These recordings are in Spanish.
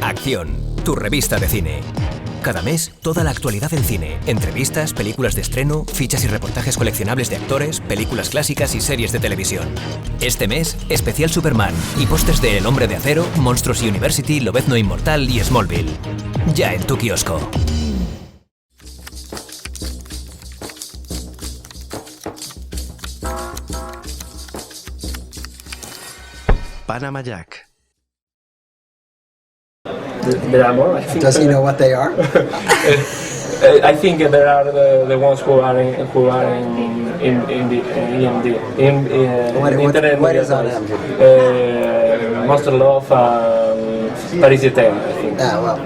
Acción, tu revista de cine. Cada mes, toda la actualidad en cine, entrevistas, películas de estreno, fichas y reportajes coleccionables de actores, películas clásicas y series de televisión. Este mes, especial Superman y pósters de El Hombre de Acero, Monstruos University, Lobezno Inmortal y Smallville. Ya en tu kiosco. Panama Jack. There are more. I think. Does he know what they are? I think there are the ones who are in What internet. what is on him? Monster Love and Paris Je t'aime, I think. Ah, well.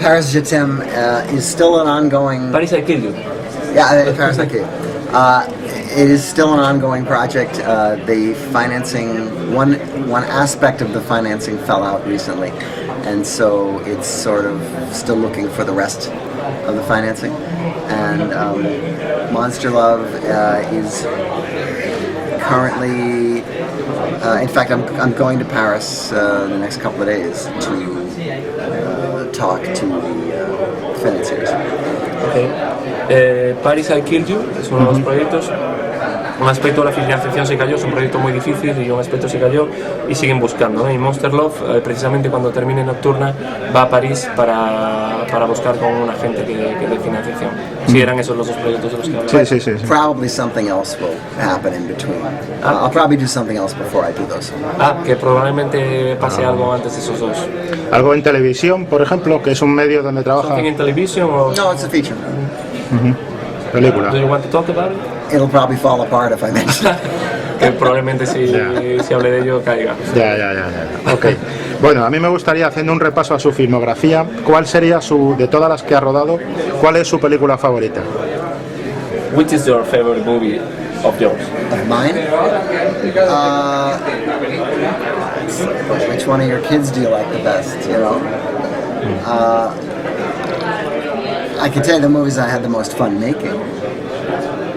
Paris Je t'aime is still an ongoing... Paris I Kill You. Yeah, Paris I Kill You. It is still an ongoing project. The financing, one aspect of the financing fell out recently, and so it's sort of still looking for the rest of the financing. And Monster Love is currently, in fact, I'm going to Paris the next couple of days to talk to the financiers. Okay. Paris I Kill You es uno de los proyectos. Un aspecto de la financiación se cayó, es un proyecto muy difícil y un aspecto se cayó y siguen buscando, ¿no? Y Monster Love, precisamente cuando termine Nocturna, va a París para buscar con un agente que dé financiación. Si eran esos los dos proyectos de los que hablaba. Sí. Probably something else will happen in between. I'll probably do something else before I do those. Que probablemente pase algo antes de esos dos. Algo en televisión, por ejemplo, que es un medio donde trabaja. Something in television or... No, it's a feature. Película. Do you want to talk about it? It'll probably fall apart if I mention it. Que probablemente si hable de ello caiga. Ya. Ok. Bueno, a mí me gustaría, haciendo un repaso a su filmografía, ¿cuál sería de todas las que ha rodado, cuál es su película favorita? Which is your favorite movie of yours? Of mine? Which one of your kids do you like the best, you know? I can tell you the movies I had the most fun making,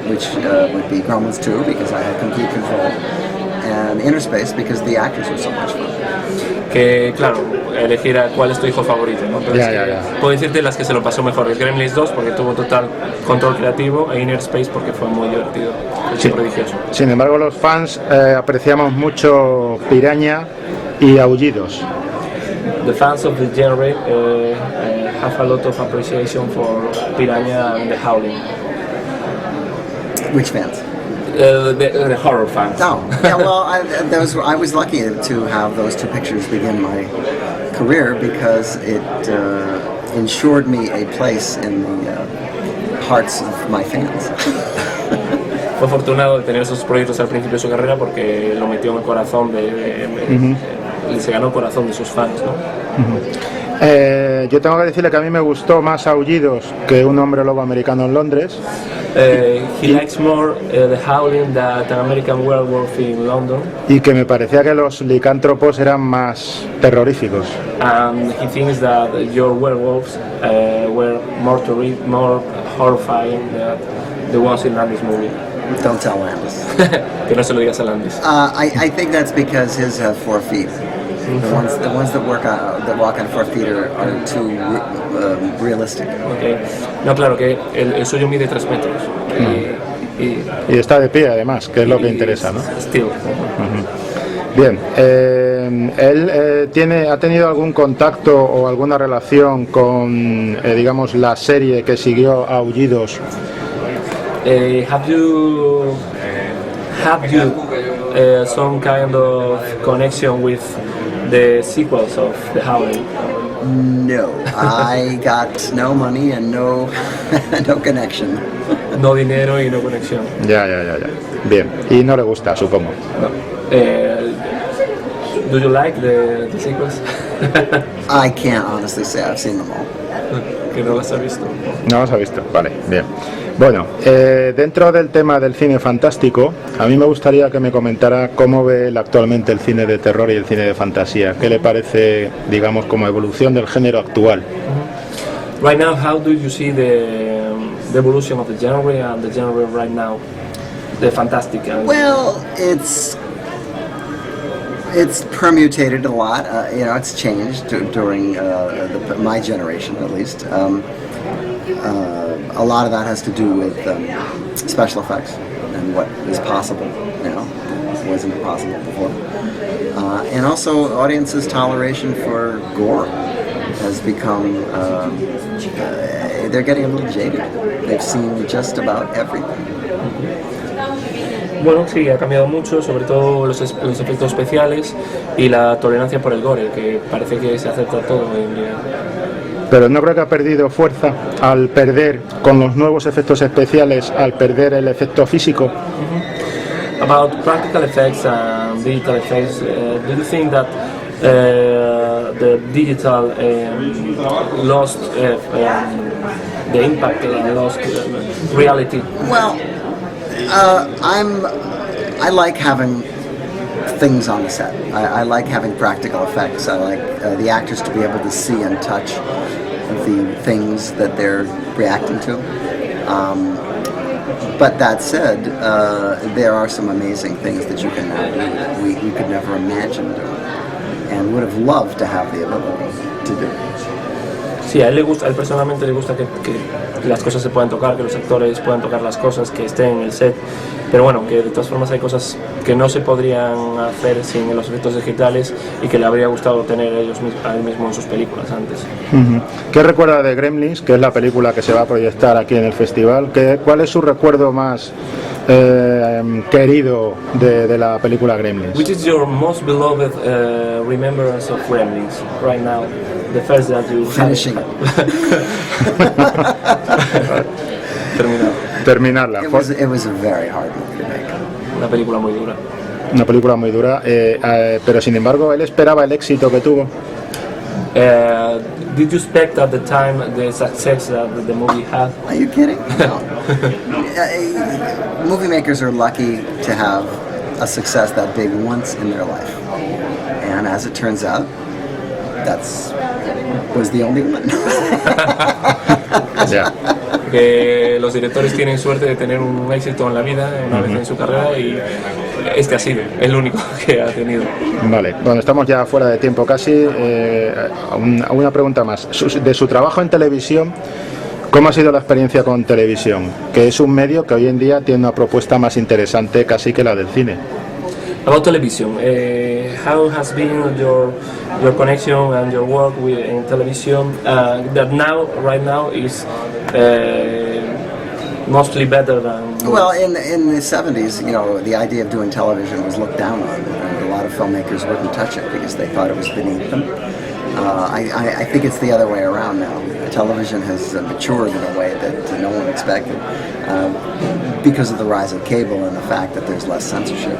which would be Gremlins 2, because I had complete control, and Inner Space, because the actors were so much fun. Que claro, elegir a cuál es tu hijo favorito, ¿no? Entonces, Ya. Puedo decirte las que se lo pasó mejor. El Gremlins 2 porque tuvo total control creativo, e Inner Space porque fue muy divertido, prodigioso. Sin embargo, los fans apreciamos mucho Piraña y Aullidos. The fans of the genre have a lot of appreciation for Piranha and The Howling. Which fans? The horror fans. Oh, yeah, well, I was lucky to have those two pictures begin my career because it ensured me a place in the hearts of my fans. Fue afortunado de tener esos proyectos al principio de su carrera porque lo metió en el corazón se ganó el corazón de sus fans, ¿no? Yo tengo que decirle que a mí me gustó más Aullidos que Un hombre lobo americano en Londres. He likes more The Howling than an American Werewolf in London. Y que me parecía que los licántropos eran más terroríficos. And he thinks that your werewolves were more horrifying than the ones in Landis movie. Don't tell Landis. Que no se lo digas a Landis. I think that's because his have 4 feet. The ones that walk on 4 feet are too realistic. Okay. No, claro que el suyo mide 3 metros. Y está de pie además, que es lo que interesa, ¿no? Still. Bien, él ha tenido algún contacto o alguna relación con, digamos, la serie que siguió a Aullidos. Have you some kind of connection with the sequels of The Howling? No, I got no money and no connection. No dinero y no conexión. Ya. Bien, y no le gusta, supongo. No. Do you like the sequels? Ah. I can't honestly say I've seen them all. Que no las ha visto. No los ha visto, vale, bien. Bueno, dentro del tema del cine fantástico, a mí me gustaría que me comentara cómo ve él actualmente el cine de terror y el cine de fantasía. ¿Qué le parece, digamos, como evolución del género actual? Right now, how do you see the evolution of the genre and the genre right now, the fantastic? Well, it's It's permutated a lot. It's changed during my generation, at least. A lot of that has to do with special effects and what is possible. Wasn't possible before. And also, audiences' toleration for gore has become. They're getting a little jaded. They've seen just about everything. Bueno, sí, ha cambiado mucho, sobre todo los efectos especiales y la tolerancia por el gore, que parece que se acepta todo hoy en día. Pero no creo que ha perdido fuerza al perder con los nuevos efectos especiales, al perder el efecto físico. About practical effects and digital effects, do you think that the digital lost the impact, lost reality? Well, I like having things on the set. I like having practical effects. I like the actors to be able to see and touch the things that they're reacting to. But that said, there are some amazing things that you can now do we could never imagine doing, and would have loved to have the ability to do. Sí, a él personalmente le gusta que las cosas se puedan tocar, que los actores puedan tocar las cosas, que estén en el set, pero bueno, que de todas formas hay cosas que no se podrían hacer sin los efectos digitales y que le habría gustado tener a él mismo en sus películas antes. ¿Qué recuerda de Gremlins, que es la película que se va a proyectar aquí en el festival? ¿Cuál es su recuerdo más querido de la película Gremlins? Which is your most beloved remembrance of Gremlins right now? The first that you finishing. Terminarla. It was a very hard movie to make. Una película muy dura. Una película muy dura, pero sin embargo él esperaba el éxito que tuvo. Did you expect at the time the success that the movie had? Are you kidding? No. Movie makers are lucky to have a success that big once in their life, and as it turns out, was the only one. Yeah. Que los directores tienen suerte de tener un éxito en la vida una vez en su carrera, y este ha sido el único que ha tenido. Vale, bueno, estamos ya fuera de tiempo casi. Una pregunta más. De su trabajo en televisión, ¿cómo ha sido la experiencia con televisión? Que es un medio que hoy en día tiene una propuesta más interesante casi que la del cine. About television, how has been your connection and your work in television that right now is mostly better than... Well, in the 70s, the idea of doing television was looked down on, and a lot of filmmakers wouldn't touch it because they thought it was beneath them. I think it's the other way around now. Television has matured in a way that no one expected because of the rise of cable and the fact that there's less censorship.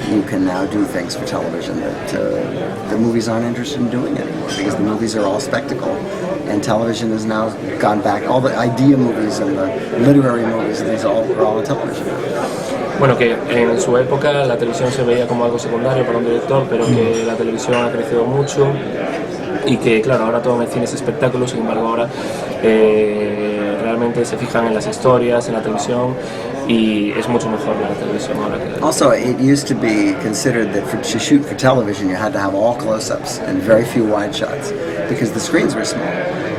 You can now do things for television that the movies aren't interested in doing anymore, because the movies are all spectacle, and television has now gone back. All the idea movies and the literary movies, these are all on television. Bueno, que en su época la televisión se veía como algo secundario para un director, pero que la televisión ha crecido mucho y que, claro, ahora todo en el cine es espectáculo. Sin embargo, ahora realmente se fijan en las historias, en la televisión, y es mucho mejor la televisión ahora que... Also, it used to be considered that to shoot for television you had to have all close-ups and very few wide shots because the screens were small.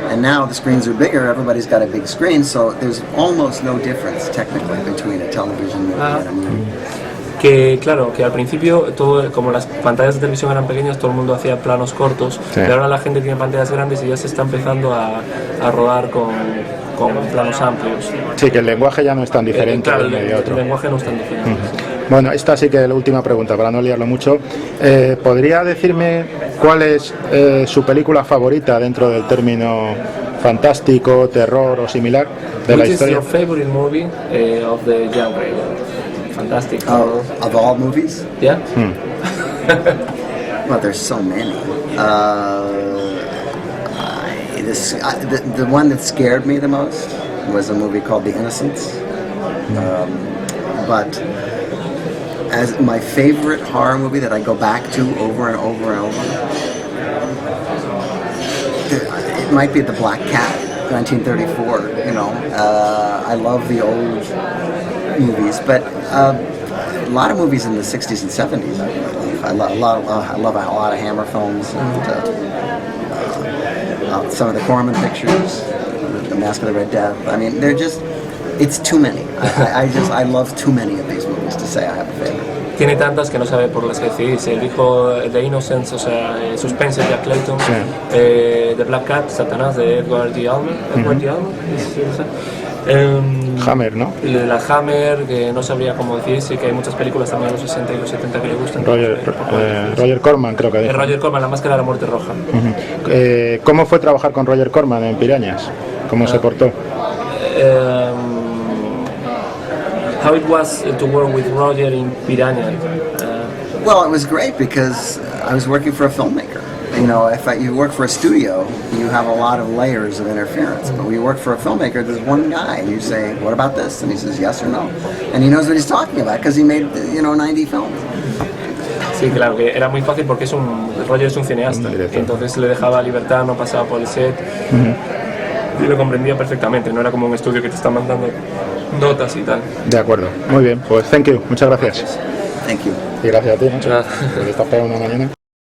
And now the screens are bigger, everybody's got a big screen, so there's almost no difference technically between a television movie and a movie. Que claro, que al principio todo, como las pantallas de televisión eran pequeñas, todo el mundo hacía planos cortos, sí. Pero ahora la gente tiene pantallas grandes y ya se está empezando a rodar con planos amplios. Sí, que el lenguaje ya no es tan diferente claro, de un medio a otro. El lenguaje no es tan diferente. Bueno, esta sí que es la última pregunta, para no liarlo mucho. ¿Podría decirme cuál es su película favorita dentro del término fantástico, terror o similar de la historia? Which is your favorite movie of the genre? Fantastic. Of all movies? Yeah. Well, there's so many. The one that scared me the most was a movie called The Innocents. But as my favorite horror movie that I go back to over and over and over, it might be The Black Cat, 1934. I love the old movies, but a lot of movies in the 60s and 70s I really love. I love a lot of Hammer films, and some of the Corman pictures, The Mask of the Red Death. I mean, they're just, it's too many. I love too many of these movies to say I have a favorite. Tiene tantas que no sabe por las que decidirse. El hijo de Innocence, o sea, Suspense de Jack Clayton, Sí. The Black Cat, Satanás de Edward G. Almer. Edward G. Almer, sí, no sé. Hammer, ¿no? La Hammer, que no sabría cómo decirse, que hay muchas películas también de los 60 y los 70 que le gustan. Roger Corman, creo que dijo. Roger Corman, La Máscara de la Muerte Roja. ¿Cómo fue trabajar con Roger Corman en Pirañas? ¿Cómo se portó? How it was to work with Roger in Piranha? Well, it was great because I was working for a filmmaker. You know, you work for a studio, you have a lot of layers of interference. But when you work for a filmmaker, there's one guy, and you say, "What about this?" And he says, "Yes or no," and he knows what he's talking about because he made 90 films. Sí, claro, que era muy fácil porque Roger es un cineasta, entonces le dejaba libertad, no pasaba por el set y lo comprendía perfectamente. No era como un estudio que te está mandando notas y tal. De acuerdo, muy bien, pues thank you, muchas gracias. Thank you. Y gracias a ti, ¿no? Muchas gracias. Pues estás pegando una mañana.